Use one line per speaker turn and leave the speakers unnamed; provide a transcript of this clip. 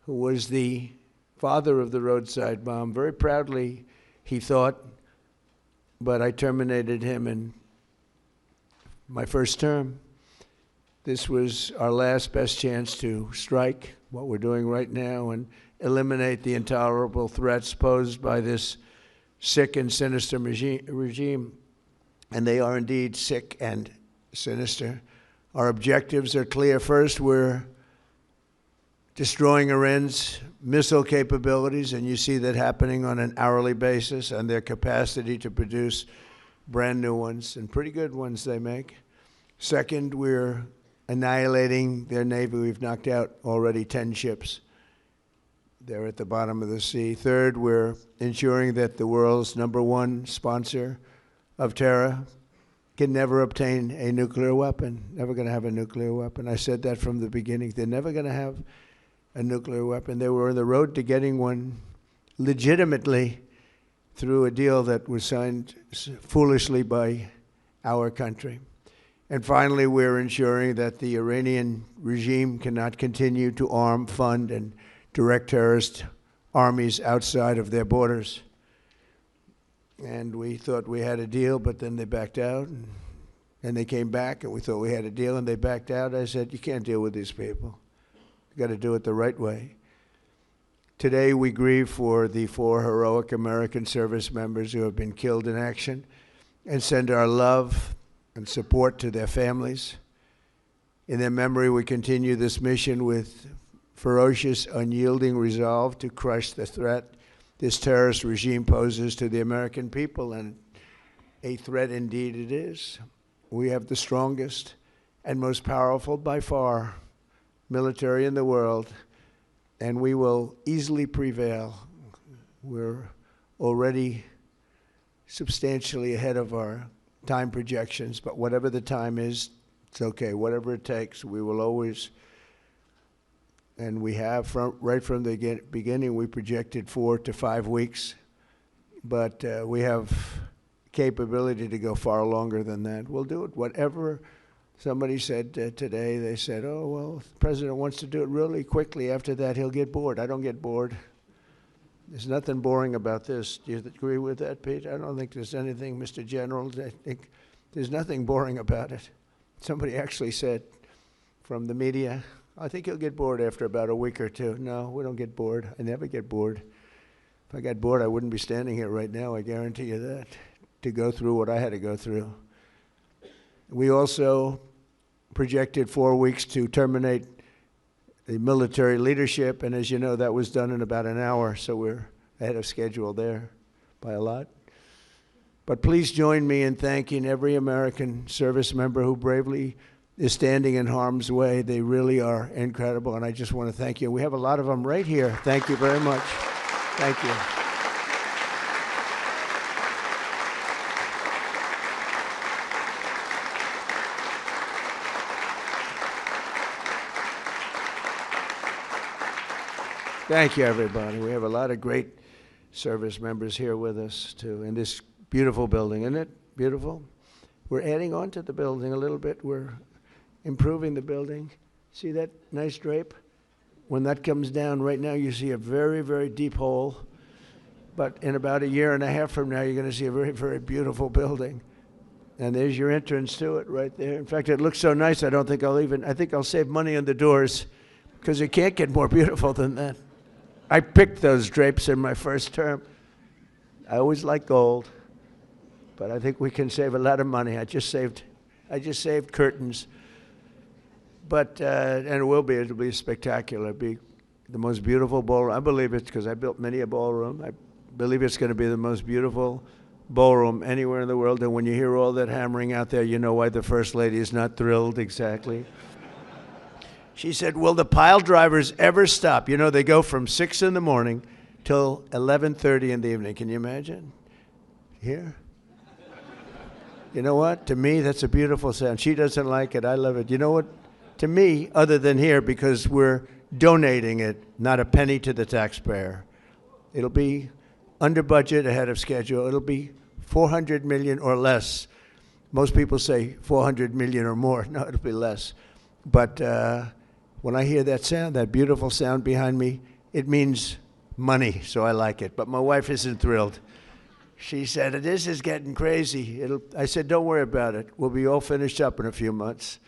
who was the father of the roadside bomb. Very proudly, he thought, but I terminated him in my first term. This was our last best chance to strike what we're doing right now and eliminate the intolerable threats posed by this sick and sinister regime. And they are indeed sick and sinister. Our objectives are clear. First, we're destroying Iran's missile capabilities, and you see that happening on an hourly basis, and their capacity to produce brand new ones, and pretty good ones they make. Second, we're annihilating their Navy. We've knocked out already 10 ships. They're at the bottom of the sea. Third, we're ensuring that the world's #1 sponsor of terror can never obtain a nuclear weapon, never going to have a nuclear weapon. I said that from the beginning. They're never going to have a nuclear weapon. They were on the road to getting one legitimately through a deal that was signed foolishly by our country. And finally, we're ensuring that the Iranian regime cannot continue to arm, fund, and direct terrorist armies outside of their borders. And we thought we had a deal, but then they backed out. And they came back, and we thought we had a deal, and they backed out. I said, you can't deal with these people. You've got to do it the right way. Today, we grieve for the 4 heroic American service members who have been killed in action and send our love and support to their families. In their memory, we continue this mission with ferocious, unyielding resolve to crush the threat this terrorist regime poses to the American people, and a threat indeed it is. We have the strongest and most powerful, by far, military in the world, and we will easily prevail. We're already substantially ahead of our time projections, but whatever the time is, it's okay. Whatever it takes, we will always, and we have right from the beginning, we projected 4 to 5 weeks, but we have capability to go far longer than that. We'll do it. Whatever somebody said today, they said, oh, well, if the president wants to do it really quickly. After that, he'll get bored. I don't get bored. There's nothing boring about this. Do you agree with that, Pete? I don't think there's anything, Mr. General. I think there's nothing boring about it. Somebody actually said from the media, I think he'll get bored after about a week or two. No, we don't get bored. I never get bored. If I got bored, I wouldn't be standing here right now, I guarantee you that, to go through what I had to go through. We also projected 4 weeks to terminate the military leadership, and as you know, that was done in about an hour, so we're ahead of schedule there by a lot. But please join me in thanking every American service member who bravely is standing in harm's way. They really are incredible, and I just want to thank you. We have a lot of them right here. Thank you very much. Thank you. Thank you, everybody. We have a lot of great service members here with us, too, in this beautiful building. Isn't it beautiful? We're adding on to the building a little bit. We're improving the building. See that nice drape? When that comes down, right now you see a very, very deep hole. But in about 1.5 years from now, you're going to see a very, very beautiful building. And there's your entrance to it right there. In fact, it looks so nice, I think I'll save money on the doors, because it can't get more beautiful than that. I picked those drapes in my first term. I always like gold, but I think we can save a lot of money. I just saved curtains. But, and it'll be spectacular. It'll be the most beautiful ballroom. I believe it's because I built many a ballroom. I believe it's going to be the most beautiful ballroom anywhere in the world. And when you hear all that hammering out there, you know why the First Lady is not thrilled exactly. She said, will the pile drivers ever stop? You know, they go from 6 in the morning till 11:30 in the evening. Can you imagine? Here? You know what? To me, that's a beautiful sound. She doesn't like it. I love it. You know what? To me, other than here, because we're donating it, not a penny to the taxpayer. It'll be under budget, ahead of schedule. It'll be $400 million or less. Most people say $400 million or more. No, it'll be less. But when I hear that sound, that beautiful sound behind me, It means money, so I like it. But my wife isn't thrilled. She said, this is getting crazy. I said, don't worry about it. We'll be all finished up in a few months.